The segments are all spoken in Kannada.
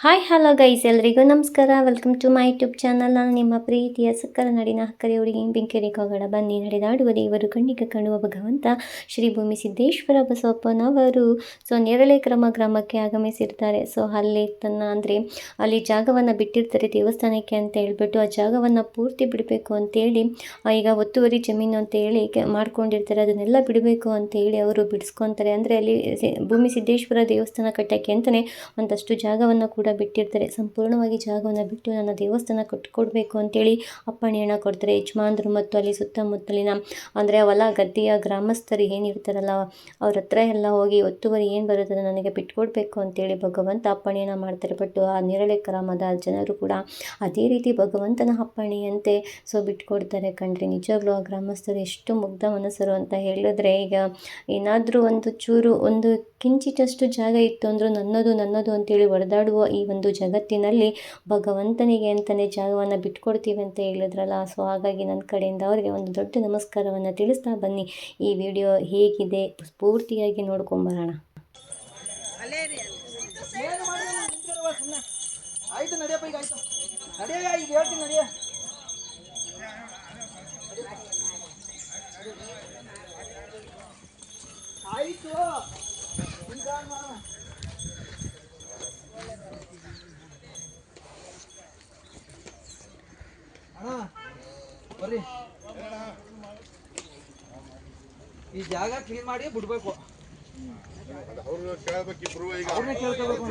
ಹಾಯ್ ಹಲೋ ಗೈಸ್, ಎಲ್ರಿಗೂ ನಮಸ್ಕಾರ. Welcome to my YouTube channel. ನಾನು ನಿಮ್ಮ ಪ್ರೀತಿಯ ಸಕ್ಕರ ನಾಡಿನ ಹಕ್ಕರೆ ಹುಡುಗಿ ಬೆಂಕಿ ಕೋಗಡ. ಬನ್ನಿ ನಡೆದಾಡುವ ದೇವರು ಕಣ್ಣಿಗೆ ಕಾಣುವ ಭಗವಂತ ಶ್ರೀ ಭೂಮಿ ಸಿದ್ದೇಶ್ವರ ಬಸವಪ್ಪನವರು ನೇರಳೆ ಗ್ರಾಮಕ್ಕೆ ಆಗಮಿಸಿರ್ತಾರೆ. ಅಲ್ಲಿ ಅಲ್ಲಿ ಜಾಗವನ್ನು ಬಿಟ್ಟಿರ್ತಾರೆ ದೇವಸ್ಥಾನಕ್ಕೆ ಅಂತ ಹೇಳ್ಬಿಟ್ಟು. ಆ ಜಾಗವನ್ನು ಪೂರ್ತಿ ಬಿಡಬೇಕು ಅಂತೇಳಿ, ಈಗ ಒತ್ತುವರಿ ಜಮೀನು ಅಂತ ಹೇಳಿ ಮಾಡ್ಕೊಂಡಿರ್ತಾರೆ. ಅದನ್ನೆಲ್ಲ ಬಿಡಬೇಕು ಅಂತ ಹೇಳಿ ಅವರು ಬಿಡಿಸ್ಕೊತಾರೆ. ಅಂದರೆ ಅಲ್ಲಿ ಭೂಮಿ ಸಿದ್ದೇಶ್ವರ ದೇವಸ್ಥಾನ ಕಟ್ಟಕ್ಕೆ ಅಂತಲೇ ಒಂದಷ್ಟು ಜಾಗವನ್ನು ಕೂಡ ಬಿಟ್ಟಿರ್ತಾರೆ. ಸಂಪೂರ್ಣವಾಗಿ ಜಾಗವನ್ನು ಬಿಟ್ಟು ನನ್ನ ದೇವಸ್ಥಾನ ಕಟ್ಟಿಕೊಡ್ಬೇಕು ಅಂತೇಳಿ ಅಪ್ಪಣೆಯನ್ನು ಕೊಡ್ತಾರೆ ಯಜಮಾನ್ರು ಮತ್ತು ಅಲ್ಲಿ ಸುತ್ತಮುತ್ತಲಿನ ಅಂದರೆ ಹೊಲ ಗದ್ದೆಯ ಗ್ರಾಮಸ್ಥರು ಏನಿರ್ತಾರಲ್ಲ ಅವ್ರ ಹತ್ರ ಎಲ್ಲ ಹೋಗಿ ಒತ್ತುವರಿ ಏನು ಬರುತ್ತೆ ನನಗೆ ಬಿಟ್ಕೊಡ್ಬೇಕು ಅಂತೇಳಿ ಭಗವಂತ ಅಪ್ಪಣೆಯನ್ನು ಮಾಡ್ತಾರೆ. ಬಟ್ ಆ ನೇರಳೆ ಗ್ರಾಮದ ಜನರು ಕೂಡ ಅದೇ ರೀತಿ ಭಗವಂತನ ಅಪ್ಪಣೆಯಂತೆ ಬಿಟ್ಕೊಡ್ತಾರೆ ಕಣ್ರಿ. ನಿಜವಾಗ್ಲೂ ಆ ಗ್ರಾಮಸ್ಥರು ಎಷ್ಟು ಮುಗ್ಧ ಮನಸ್ಸರು ಅಂತ ಹೇಳಿದ್ರೆ, ಈಗ ಏನಾದರೂ ಒಂದು ಚೂರು ಒಂದು ಕಿಂಚಿಟಷ್ಟು ಜಾಗ ಇತ್ತು ಅಂದರೂ ನನ್ನದು ಅಂತೇಳಿ ಹೊಡೆದಾಡುವ ಈ ಒಂದು ಜಗತ್ತಿನಲ್ಲಿ ಭಗವಂತನಿಗೆ ಅಂತಲೇ ಜಾಗವನ್ನು ಬಿಟ್ಕೊಡ್ತೀವಿ ಅಂತ ಹೇಳಿದ್ರಲ್ಲ. ಹಾಗಾಗಿ ನನ್ನ ಕಡೆಯಿಂದ ಅವರಿಗೆ ಒಂದು ದೊಡ್ಡ ನಮಸ್ಕಾರವನ್ನು ತಿಳಿಸ್ತಾ ಬನ್ನಿ ಈ ವಿಡಿಯೋ ಹೇಗಿದೆ ಪೂರ್ತಿಯಾಗಿ ನೋಡ್ಕೊಂಬರೋಣ. ಬರ್ರಿ, ಈ ಜಾಗ ಕ್ಲೀನ್ ಮಾಡಿ ಬಿಡ್ಬೇಕು. ಅವ್ರನ್ನ ಕೇಳ್ಬೇಕು.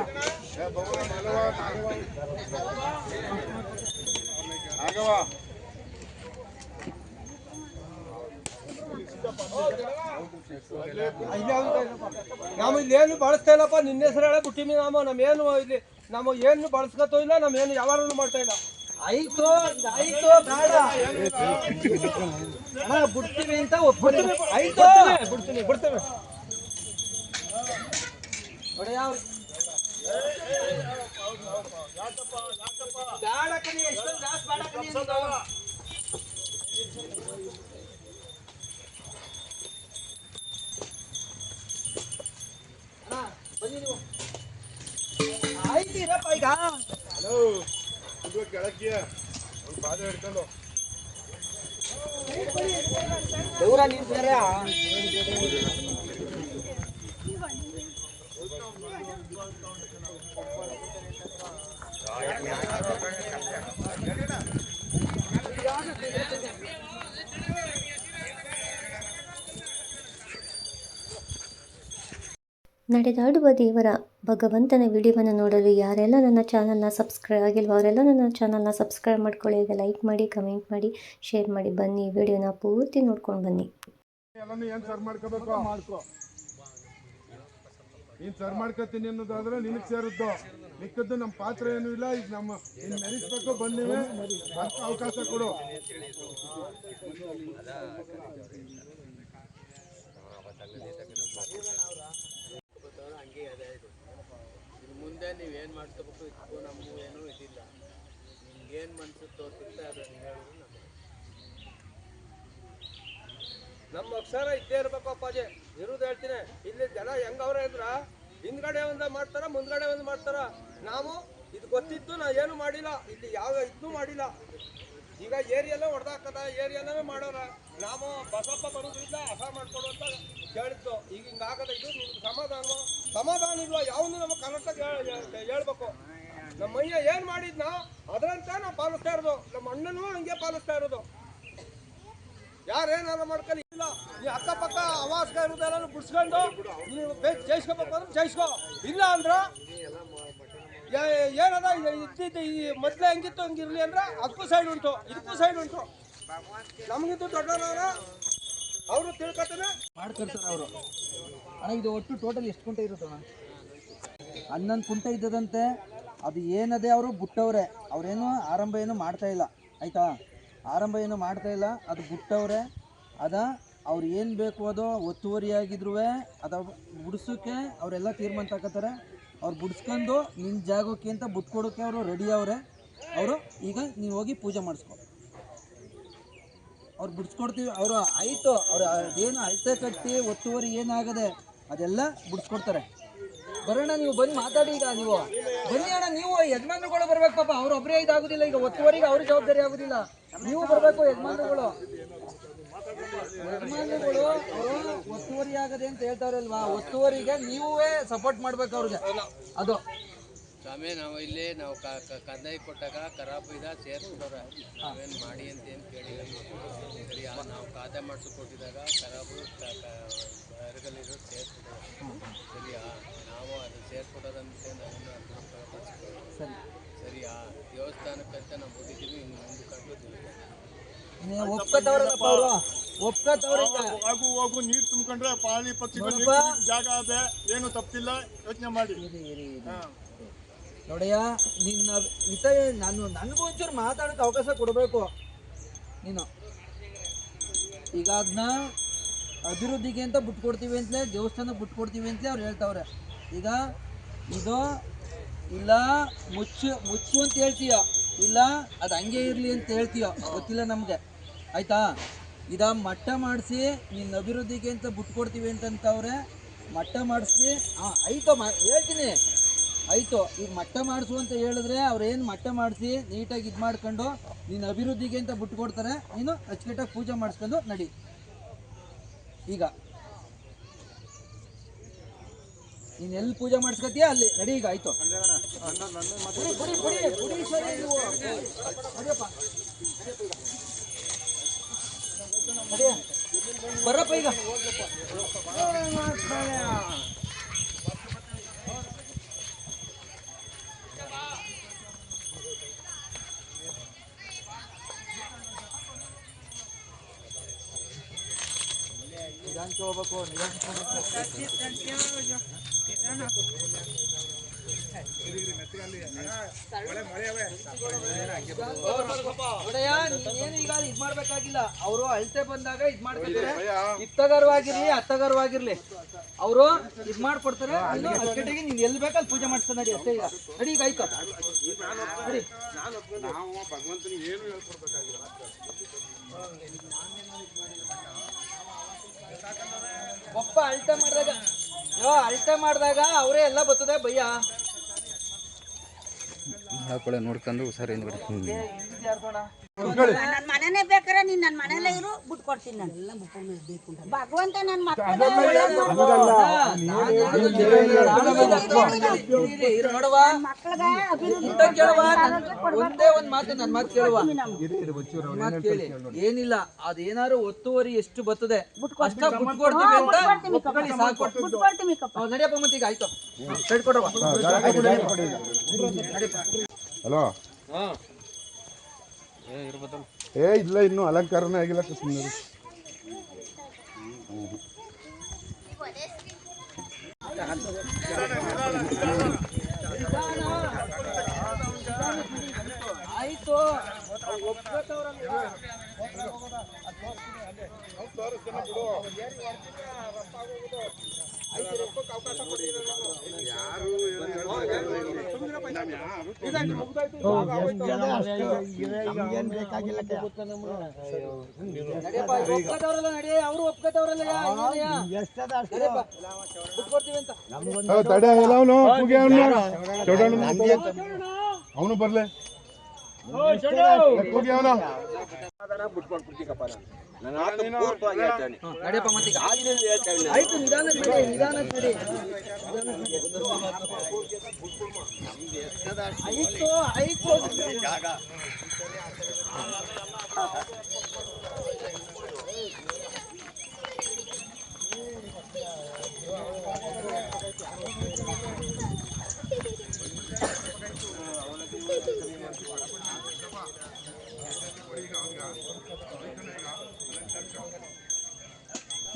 ನಾವು ಇಲ್ಲೇನು ಬಳಸ್ತಾ ಇಲ್ಲಪ್ಪ, ನಿನ್ನ ಹೆಸರು ಹೇಳ ಬಿಟ್ಟಿವಿ. ನಮ್ಮೇನು ಇಲ್ಲಿ ಏನು ಬಳಸ್ಕೊತೋ ಇಲ್ಲ, ನಮ್ಮೇನು ಯಾವಾರನು ಮಾಡ್ತಾ ಇಲ್ಲ. ಆಯ್ತು ಬೇಡ ಬಿಡ್ತೀವಿ ಅಂತ ಒಪ್ಪಿಡ್ತೀವಿ. ಆಯ್ತು ಬಿಡ್ತೇವೆ ಬೇಡ ಕಣಿ, ಎಷ್ಟೊಂದು ಜಾಸ್ತಿ ಬೇಡ ಕಣಿ. ಬನ್ನಿ ನೀವು. ಆಯ್ತು ಇರಪ್ಪ ಈಗ. ಹಲೋ ಕೆಳಕ್ಕೆ ಒಂದು ಬಾದ ಹಿಡ್ಕೊಂಡು ದೂರ ನಿಂತಾರೆ. ನಡೆದಾಡುವ ದೇವರ ಭಗವಂತನ ವಿಡಿಯೋವನ್ನು ನೋಡಲು ಯಾರೆಲ್ಲ ನನ್ನ ಚಾನಲ್ನ ಸಬ್ಸ್ಕ್ರೈಬ್ ಆಗಿಲ್ವೋ ಅವರೆಲ್ಲ ನನ್ನ ಚಾನಲ್ನ ಸಬ್ಸ್ಕ್ರೈಬ್ ಮಾಡ್ಕೊಳ್ಳಿ. ಈಗ ಲೈಕ್ ಮಾಡಿ, ಕಮೆಂಟ್ ಮಾಡಿ, ಶೇರ್ ಮಾಡಿ. ಬನ್ನಿ ಈ ವಿಡಿಯೋನ ಪೂರ್ತಿ ನೋಡ್ಕೊಂಡು ಬನ್ನಿ. ನೀನು ಸರ್ ಮಾಡ್ಕೊತೀನಿ ಅನ್ನೋದಾದ್ರೆ ನಿನಗೆ ಸೇರುತ್ತೋ, ಮಿಕ್ಕದ್ದು ನಮ್ಮ ಪಾತ್ರ ಏನೂ ಇಲ್ಲ. ಈಗ ನಮ್ಮ ಇನ್ನು ಮೆರಿಸ್ಬೇಕು, ಬಂದಿವೆ ಅವಕಾಶ ಕೊಡು. ಮುಂದೆ ನೀವೇನು ಮಾಡ್ಕೋಬೇಕು ಇದಕ್ಕೂ ನಮಗೂ ಏನೂ ಇದಿಲ್ಲ. ನಿಮ್ಗೇನು ಮನ್ಸುತ್ತೋ ಸಿಗ್ತಾ ಅದನ್ನು ಹೇಳೋದು ನಮ್ಮ ಅಕ್ಷರ ಇದ್ದೇ ಇರ್ಬೇಕು ಅಪ್ಪಾಜಿ. ಇರೋದು ಹೇಳ್ತೀನಿ, ಇಲ್ಲಿ ಜನ ಹೆಂಗವ್ರೆ ಅಂದ್ರ ಹಿಂದ್ಗಡೆ ಒಂದು ಮಾಡ್ತಾರ, ಮುಂದ್ಗಡೆ ಒಂದು ಮಾಡ್ತಾರ. ನಾವು ಇದು ಗೊತ್ತಿದ್ದು ನಾ ಏನು ಮಾಡಿಲ್ಲ, ಇಲ್ಲಿ ಯಾವ ಇದನ್ನೂ ಮಾಡಿಲ್ಲ. ಈಗ ಏರಿಯೆಲ್ಲ ಹೊಡೆದಾಕದ, ಏರಿಯೆಲ್ಲವೇ ಮಾಡೋರ. ನಾವು ಬಸಪ್ಪ ಬರೋದ್ರಿಂದ ಹಸ ಮಾಡ್ಕೊಡು ಅಂತ ಹೇಳಿದ್ದು. ಈಗ ಹಿಂಗಾಗದ, ಇದು ನಿಮ್ಗೆ ಸಮಾಧಾನ ಇಲ್ವಾ? ಯಾವುದು ನಮಗೆ ಕರೆಕ್ಟಾಗಿ ಹೇಳ್ಬೇಕು. ನಮ್ಮ ಮೈಯ ಏನು ಮಾಡಿದ್ನ ಅದರಂತೆ ನಾವು ಪಾಲಿಸ್ತಾ ಇರೋದು. ನಮ್ಮ ಅಣ್ಣನೂ ಹಂಗೆ ಪಾಲಿಸ್ತಾ ಇರೋದು. ಯಾರೇನಾರ ಮಾಡ್ಕೊಳ್ಳಿ ಇಲ್ಲ. ನೀವು ಅಕ್ಕಪಕ್ಕ ಅವಾಸ್ಕ ಇರೋದೆಲ್ಲ ಬಿಡ್ಸ್ಕೊಂಡು ನೀವು ಜಯಿಸ್ಕೋಬೇಕು ಅಂದ್ರೆ ಜಯಿಸ್ಕೋ. ಇಲ್ಲ ಅಂದ್ರೆ ಏನದ ಇದ್ದಿದ್ದು ಈ ಮೊದಲೇ ಹೆಂಗಿತ್ತು ಹಂಗಿರ್ಲಿ ಅಂದ್ರೆ ಅದಕ್ಕೂ ಸೈಡ್ ಉಂಟು, ಇದಕ್ಕೂ ಸೈಡ್ ಉಂಟು. ನಮಗಿದ್ದು ದೊಡ್ಡವರ ಅವರು ತಿಳ್ಕೊತಾನೆ ಮಾಡ್ಕೊಳ್ತಾರೆ ಅವರು. ಅಣ್ಣ ಇದು ಒಟ್ಟು ಟೋಟಲ್ ಎಷ್ಟು ಕುಂಟೆ ಇರುತ್ತಣ್ಣ? 11 ಕುಂಟೆ ಇದ್ದದಂತೆ. ಅದು ಏನದೇ ಅವರು ಬಿಟ್ಟವ್ರೆ. ಅವರೇನು ಆರಂಭ ಏನು ಮಾಡ್ತಾ ಇಲ್ಲ, ಆಯಿತಾ? ಆರಂಭ ಏನು ಮಾಡ್ತಾ ಇಲ್ಲ, ಅದು ಬಿಟ್ಟವ್ರೆ. ಅವ್ರು ಏನು ಬೇಕು ಅದು ಒತ್ತುವರಿಯಾಗಿದ್ರು ಅದು ಬಿಡಿಸೋಕ್ಕೆ ಅವರೆಲ್ಲ ತೀರ್ಮಾನ ತಗೋತಾರೆ. ಅವ್ರು ಬಿಡಿಸ್ಕೊಂಡು ನಿನ್ನ ಜಾಗಕ್ಕೆ ಅಂತ ಬಿಟ್ಕೊಡೋಕ್ಕೆ ಅವರು ರೆಡಿ ಅವರೇ. ಅವರು ಈಗ ನೀವು ಹೋಗಿ ಪೂಜೆ ಮಾಡಿಸ್ಕೊ. ಅವ್ರು ಬಿಡಿಸ್ಕೊಡ್ತೀವಿ ಅವರು. ಆಯಿತು, ಅವ್ರು ಅದೇನು ಅಳತೆ ಕಟ್ಟಿ ಒತ್ತುವರಿ ಏನಾಗದೆ ಅದೆಲ್ಲ ಬಿಡಿಸ್ಕೊಡ್ತಾರೆ. ಬರೋಣ, ನೀವು ಬಂದು ಮಾತಾಡಿ. ಈಗ ನೀವು ಬನ್ನಿ ಅಣ್ಣ, ನೀವು ಯಜಮಾನ್ರುಗಳು ಬರ್ಬೇಕು ಪಾಪ. ಅವ್ರೊಬ್ಬರೇ ಇದಾಗುದಿಲ್ಲ, ಈಗ ಒತ್ತುವರಿಗೆ ಅವ್ರ ಜವಾಬ್ದಾರಿ ಆಗುದಿಲ್ಲ, ನೀವು ಬರ್ಬೇಕು ಯಜಮಾನ್ರುಗಳು. ಅವರು ಒತ್ತುವರಿ ಆಗದೆ ಅಂತ ಹೇಳ್ತಾರಲ್ವಾ, ಒತ್ತುವರಿಗೆ ನೀವೇ ಸಪೋರ್ಟ್ ಮಾಡ್ಬೇಕು ಅವ್ರಿಗೆ. ಅದು ಸ್ವಾಮಿ ನಾವು ಇಲ್ಲಿ ನಾವು ಕಂದಾಯ ಕೊಟ್ಟಾಗ ಖರಾಬ್ ಇದ ಸೇರ್ಸ್ಬಿಡೋರ ನಾವೇನು ಮಾಡಿ ಅಂತ ಏನು ಕೇಳಿಲ್ಲ. ಸರಿ ನಾವು ಖಾತೆ ಮಾಡಿಸಿ ಕೊಟ್ಟಿದಾಗ ಖರಾಬು ಹೊರಗಲ್ಲಿರೋ ಸೇರ್ಸ್ಬಿಡೋರು. ಸರಿಯಾ, ನಾವು ಅದು ಸೇರ್ಸ್ಬಿಡೋದಂತೆ ನಾವೇನು ಸರಿ ಸರಿಯಾ, ದೇವಸ್ಥಾನಕ್ಕಂತ ನಾವು ಹೋಗಿದ್ದೀವಿ, ಇನ್ನು ಮುಂದೆ ಕಂಡು ಒಪ್ಕೋತವ್ರಲ್ಲಪ್ಪ ಅವರು, ಒಪ್ಕೋತವ್ರ. ಹೋಗು ನೀರು ತುಂಬಿಕೊಂಡ್ರೆ ಪಾಳಿ ಪಕ್ಷಿಗಳು ಜಾಗ ಅದೇ, ಏನು ತಪ್ಪಿಲ್ಲ, ಯೋಚನೆ ಮಾಡಿ. ನೋಡಯ್ಯ, ನಿನ್ನ ನನಗೂ ಒಂಚೂರು ಮಾತಾಡೋಕೆ ಅವಕಾಶ ಕೊಡಬೇಕು ನೀನು. ಈಗ ಅದನ್ನ ಅಭಿವೃದ್ಧಿಗೆ ಅಂತ ಬಿಟ್ಕೊಡ್ತೀವಿ ಅಂತಲೇ, ದೇವಸ್ಥಾನಕ್ಕೆ ಬಿಟ್ಕೊಡ್ತೀವಿ ಅಂತಲೇ ಅವ್ರು ಹೇಳ್ತಾವ್ರೆ. ಈಗ ಇದು ಇಲ್ಲ ಮುಚ್ಚು ಅಂತ ಹೇಳ್ತೀಯ, ಇಲ್ಲ ಅದು ಹಂಗೆ ಇರಲಿ ಅಂತ ಹೇಳ್ತೀಯ, ಗೊತ್ತಿಲ್ಲ ನಮಗೆ, ಆಯಿತಾ? ಇದ ಮಟ್ಟ ಮಾಡಿಸಿ ನಿನ್ನ ಅಭಿವೃದ್ಧಿಗೆ ಅಂತ ಬಿಟ್ಕೊಡ್ತೀವಿ ಅಂತಂತವ್ರೆ. ಮಟ್ಟ ಮಾಡಿಸಿ, ಹಾಂ ಆಯಿತು, ಹೇಳ್ತೀನಿ ಆಯಿತು. ಈಗ ಮಟ್ಟ ಮಾಡಿಸು ಅಂತ ಹೇಳಿದ್ರೆ ಅವ್ರೇನು ಮಟ್ಟ ಮಾಡಿಸಿ ನೀಟಾಗಿ ಇದು ಮಾಡ್ಕೊಂಡು ನಿನ್ನ ಅಭಿವೃದ್ಧಿಗೆ ಅಂತ ಬಿಟ್ಕೊಡ್ತಾರೆ. ನೀನು ಅಚ್ಚುಕಟ್ಟಾಗಿ ಪೂಜೆ ಮಾಡಿಸ್ಕೊಂಡು ನಡಿ. ಈಗ ನೀನು ಎಲ್ಲಿ ಪೂಜೆ ಮಾಡಿಸ್ಕೊತೀಯ ಅಲ್ಲಿ ನಡಿ. ಈಗ ಆಯಿತು, ಬರಪ್ಪ ಈಗ. ನಿಧಾನಕ್ಕೆ ಹೋಗ್ಬೇಕು, ನಿಧಾನಕ್ಕೆ ನೀನೇನು ಈಗ ಇದು ಮಾಡ್ಬೇಕಾಗಿಲ್ಲ. ಅವರು ಅಳತೆ ಬಂದಾಗ ಇದು ಮಾಡ್ಕೊತಾರೆ, ಇತ್ತಗರವಾಗಿರ್ಲಿ ಅತ್ತಗರವಾಗಿರ್ಲಿ ಅವರು ಇದು ಮಾಡ್ಕೊಡ್ತಾರೆ. ಅಷ್ಟೊಟ್ಟಿಗೆ ನೀನು ಎಲ್ಲಿ ಬೇಕಲ್ಲಿ ಪೂಜೆ ಮಾಡಿಸ್ತಾ ನಡಿ ಅಷ್ಟೇ. ಈಗ ನಡಿ, ಈಗ ಆಯ್ತು ನಡಿ. ನಾವು ಭಗವಂತನಿಗೆ ಏನು ಹೇಳ್ಕೊಡ್ಬೇಕಾಗಿಲ್ಲ. ಒಪ್ಪ ಅಳತೆ ಮಾಡಿದಾಗ ಅವರೇ ಎಲ್ಲ ಬರ್ತದೆ ಭಯ್ಯ. ನೋಡ್ಕೊಂಡು ಹುಷಾರಿಂದ ನನ್ನ ಮನೆನೇ ಬೇಕಾರೆ ನೀನ್ ನನ್ನ ಮನೇಲೇ ಇರು, ಬಿಟ್ಟು ಕೊಡ್ತೀನಿ ನಾನು. ಭಗವಂತ ನನ್ನ ಮಕ್ಕಳ ಒಂದೇ ಒಂದ್ ಮಾತು, ನನ್ನ ಮಾತು ಕೇಳುವ, ಮಾತು ಕೇಳಿ. ಏನಿಲ್ಲ, ಅದೇನಾದ್ರು ಒತ್ತುವರಿ ಎಷ್ಟು ಬರ್ತದೆ ಅಷ್ಟ ಬಿಟ್ಕೊಡ್ತೀವಿ ಅಂತ ಒಪ್ಕೊಳ್ಳಿ ಸಾಕು. ನಡಿಯಪ್ಪ ಮತ್ತೆ. ಈಗ ಆಯ್ತು, ಸೈಡ್ ಕೊಡವ. ಹಲೋ, ಇಲ್ಲ, ಇನ್ನು ಅಲಂಕಾರನೇ ಆಗಿಲ್ಲ. ಸುಮ್ಮನೆ ಆಯ್ತು, ಅವರು ಒಪ್ಕೋತವ್ರಲ್ಲ, ಬಿಟ್ಕೊಡ್ತೀವಿ ಅಂತ. ಅವನು ಬರ್ಲೆ ಹೋಗಿ ಅವನು ನಡಿಯಪ್ಪ ಮತ್ತೆ. ಆಯ್ತು, ನಿಧಾನ ನಡಿ, ನಿಧಾನ ನಡಿ. ಆಯ್ತು ಆಯ್ತು.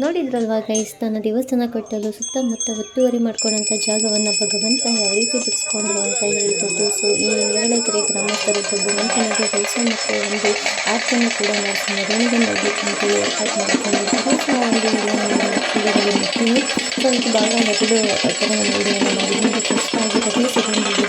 ನೋಡಿದ್ರಲ್ವಾ ಗೈಸ್, ತನ್ನ ದೇವಸ್ಥಾನ ಕಟ್ಟಲು ಸುತ್ತಮುತ್ತ ಒತ್ತುವರಿ ಮಾಡ್ಕೊಂಡಂಥ ಜಾಗವನ್ನು ಭಗವಂತ ಯಾವ ರೀತಿ ಬಿಡಿಸ್ಕೊಂಡ್ರು ಅಂತ ಹೇಳಿಕೊಟ್ಟು, ಸೊ ಈ ನೇರಳೆಕೆರೆ ಗ್ರಾಮಸ್ಥರು ಭಗವಂತನಿಗೆ ಕೆಲಸ ಮತ್ತು ಒಂದು ಆರ್ಟನ್ನು ಕೂಡ ಮಾಡಿಸಿ ಮೆರವಣಿಗೆ ಮಾಡಬೇಕು ಅಂತೇಳಿ ಏರ್ಪಾಟ್ ಮಾಡಿಕೊಂಡಿದ್ದಾರೆ. ಸೊ ಆ ಒಂದು ವಿಡಿಯೋನ ಮಾಡ್ತೀನಿ. ಸೊ ಇದು ಭಾಗ 2 ಥರ ವಿಡಿಯೋನ ಮಾಡಿ ನಿಮಗೆ ಇಷ್ಟ ಆಗಿರೋದು.